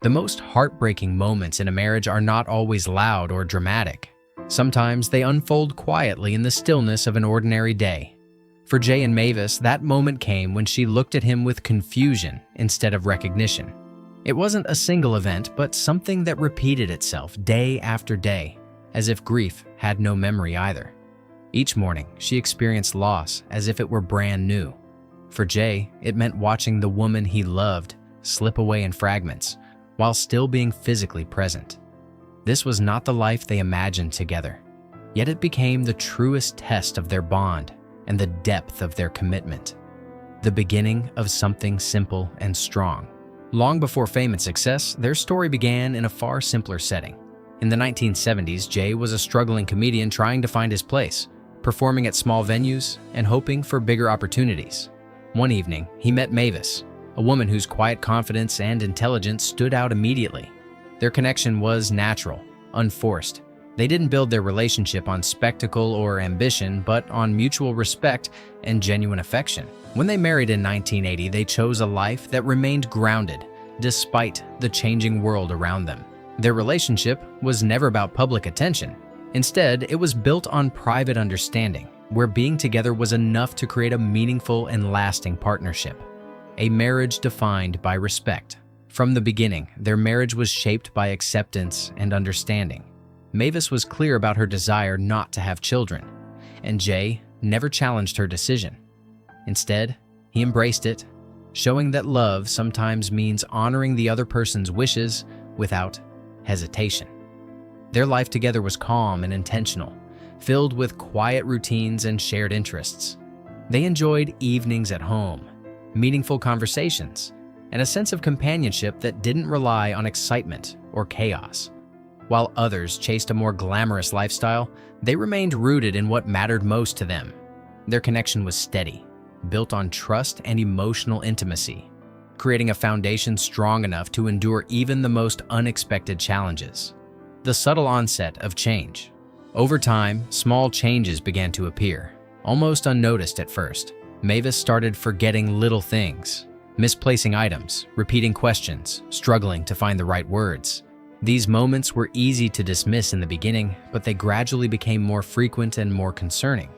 The most heartbreaking moments in a marriage are not always loud or dramatic. Sometimes they unfold quietly in the stillness of an ordinary day. For Jay and Mavis, that moment came when she looked at him with confusion instead of recognition. It wasn't a single event, but something that repeated itself day after day, as if grief had no memory either. Each morning, she experienced loss as if it were brand new. For Jay, it meant watching the woman he loved slip away in fragments, while still being physically present. This was not the life they imagined together, yet it became the truest test of their bond and the depth of their commitment. The beginning of something simple and strong. Long before fame and success, their story began in a far simpler setting. In the 1970s, Jay was a struggling comedian trying to find his place, performing at small venues and hoping for bigger opportunities. One evening, he met Mavis, a woman whose quiet confidence and intelligence stood out immediately. Their connection was natural, unforced. They didn't build their relationship on spectacle or ambition, but on mutual respect and genuine affection. When they married in 1980, they chose a life that remained grounded, despite the changing world around them. Their relationship was never about public attention. Instead, it was built on private understanding, where being together was enough to create a meaningful and lasting partnership. A marriage defined by respect. From the beginning, their marriage was shaped by acceptance and understanding. Mavis was clear about her desire not to have children, and Jay never challenged her decision. Instead, he embraced it, showing that love sometimes means honoring the other person's wishes without hesitation. Their life together was calm and intentional, filled with quiet routines and shared interests. They enjoyed evenings at home, meaningful conversations, and a sense of companionship that didn't rely on excitement or chaos. While others chased a more glamorous lifestyle, they remained rooted in what mattered most to them. Their connection was steady, built on trust and emotional intimacy, creating a foundation strong enough to endure even the most unexpected challenges. The subtle onset of change. Over time, small changes began to appear, almost unnoticed at first. Mavis started forgetting little things, misplacing items, repeating questions, struggling to find the right words. These moments were easy to dismiss in the beginning, but they gradually became more frequent and more concerning.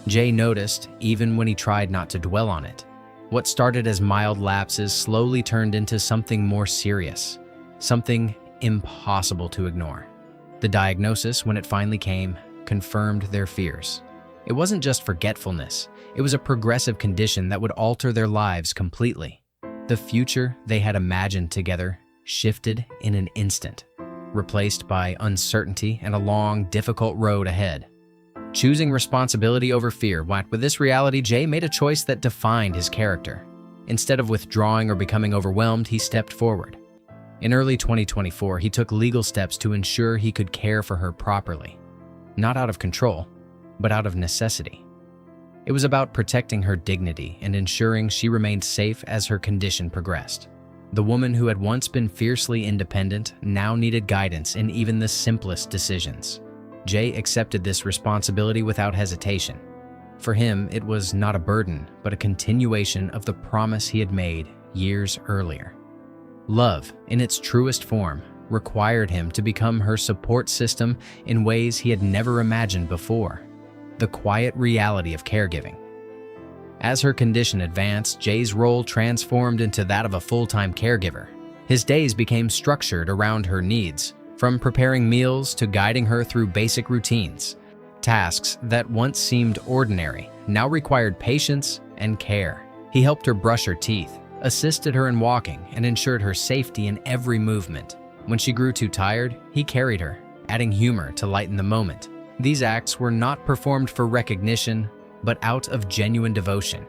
Jay noticed, even when he tried not to dwell on it. What started as mild lapses slowly turned into something more serious, something impossible to ignore. The diagnosis, when it finally came, confirmed their fears. It wasn't just forgetfulness, it was a progressive condition that would alter their lives completely. The future they had imagined together shifted in an instant, replaced by uncertainty and a long, difficult road ahead. Choosing responsibility over fear. With this reality, Jay made a choice that defined his character. Instead of withdrawing or becoming overwhelmed, he stepped forward. In early 2024, he took legal steps to ensure he could care for her properly. Not out of control, but out of necessity. It was about protecting her dignity and ensuring she remained safe as her condition progressed. The woman who had once been fiercely independent now needed guidance in even the simplest decisions. Jay accepted this responsibility without hesitation. For him, it was not a burden, but a continuation of the promise he had made years earlier. Love, in its truest form, required him to become her support system in ways he had never imagined before. The quiet reality of caregiving. As her condition advanced, Jay's role transformed into that of a full-time caregiver. His days became structured around her needs, from preparing meals to guiding her through basic routines. Tasks that once seemed ordinary now required patience and care. He helped her brush her teeth, assisted her in walking, and ensured her safety in every movement. When she grew too tired, he carried her, adding humor to lighten the moment. These acts were not performed for recognition, but out of genuine devotion.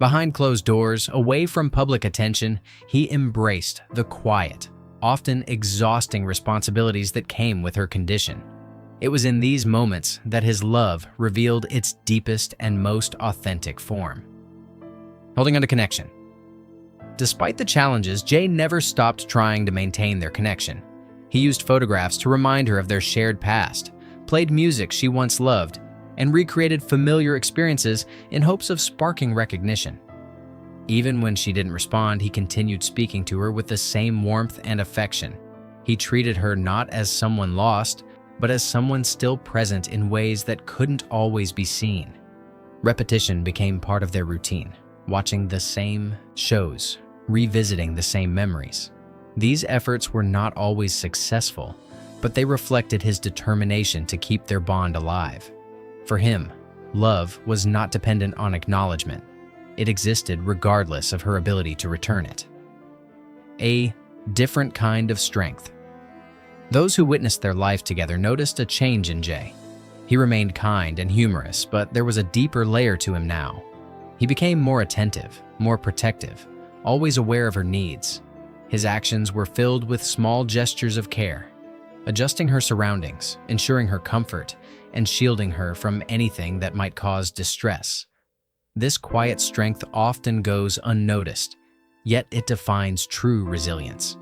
Behind closed doors, away from public attention, he embraced the quiet, often exhausting responsibilities that came with her condition. It was in these moments that his love revealed its deepest and most authentic form. Holding on to connection. Despite the challenges, Jay never stopped trying to maintain their connection. He used photographs to remind her of their shared past, played music she once loved, and recreated familiar experiences in hopes of sparking recognition. Even when she didn't respond, he continued speaking to her with the same warmth and affection. He treated her not as someone lost, but as someone still present in ways that couldn't always be seen. Repetition became part of their routine, watching the same shows, revisiting the same memories. These efforts were not always successful, but they reflected his determination to keep their bond alive. For him, love was not dependent on acknowledgement. It existed regardless of her ability to return it. A different kind of strength. Those who witnessed their life together noticed a change in Jay. He remained kind and humorous, but there was a deeper layer to him now. He became more attentive, more protective, always aware of her needs. His actions were filled with small gestures of care, adjusting her surroundings, ensuring her comfort, and shielding her from anything that might cause distress. This quiet strength often goes unnoticed, yet it defines true resilience.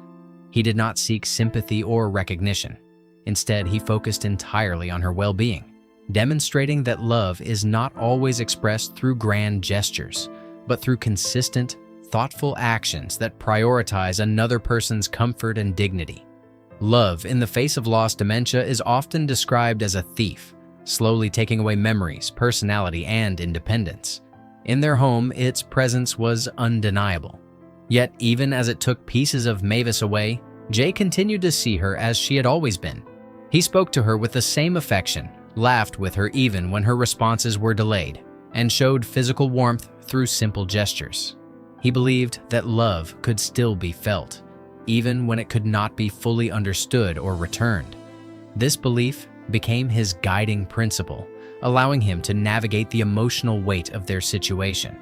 He did not seek sympathy or recognition. Instead, he focused entirely on her well-being, demonstrating that love is not always expressed through grand gestures, but through consistent, thoughtful actions that prioritize another person's comfort and dignity. Love in the face of lost dementia is often described as a thief, slowly taking away memories, personality, and independence. In their home, its presence was undeniable. Yet, even as it took pieces of Mavis away, Jay continued to see her as she had always been. He spoke to her with the same affection, laughed with her even when her responses were delayed, and showed physical warmth through simple gestures. He believed that love could still be felt, even when it could not be fully understood or returned. This belief became his guiding principle, allowing him to navigate the emotional weight of their situation.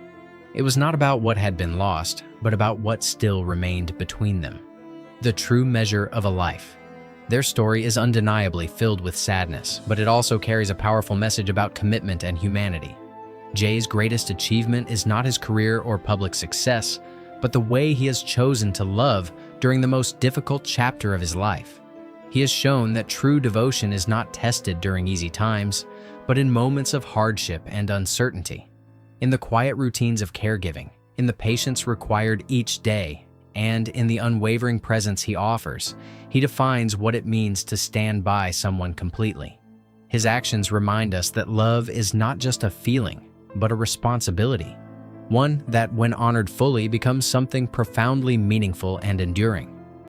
It was not about what had been lost, but about what still remained between them. The true measure of a life. Their story is undeniably filled with sadness, but it also carries a powerful message about commitment and humanity. Jay's greatest achievement is not his career or public success, but the way he has chosen to love during the most difficult chapter of his life. He has shown that true devotion is not tested during easy times, but in moments of hardship and uncertainty. In the quiet routines of caregiving, in the patience required each day, and in the unwavering presence he offers, he defines what it means to stand by someone completely. His actions remind us that love is not just a feeling, but a responsibility, one that, when honored fully, becomes something profoundly meaningful and enduring.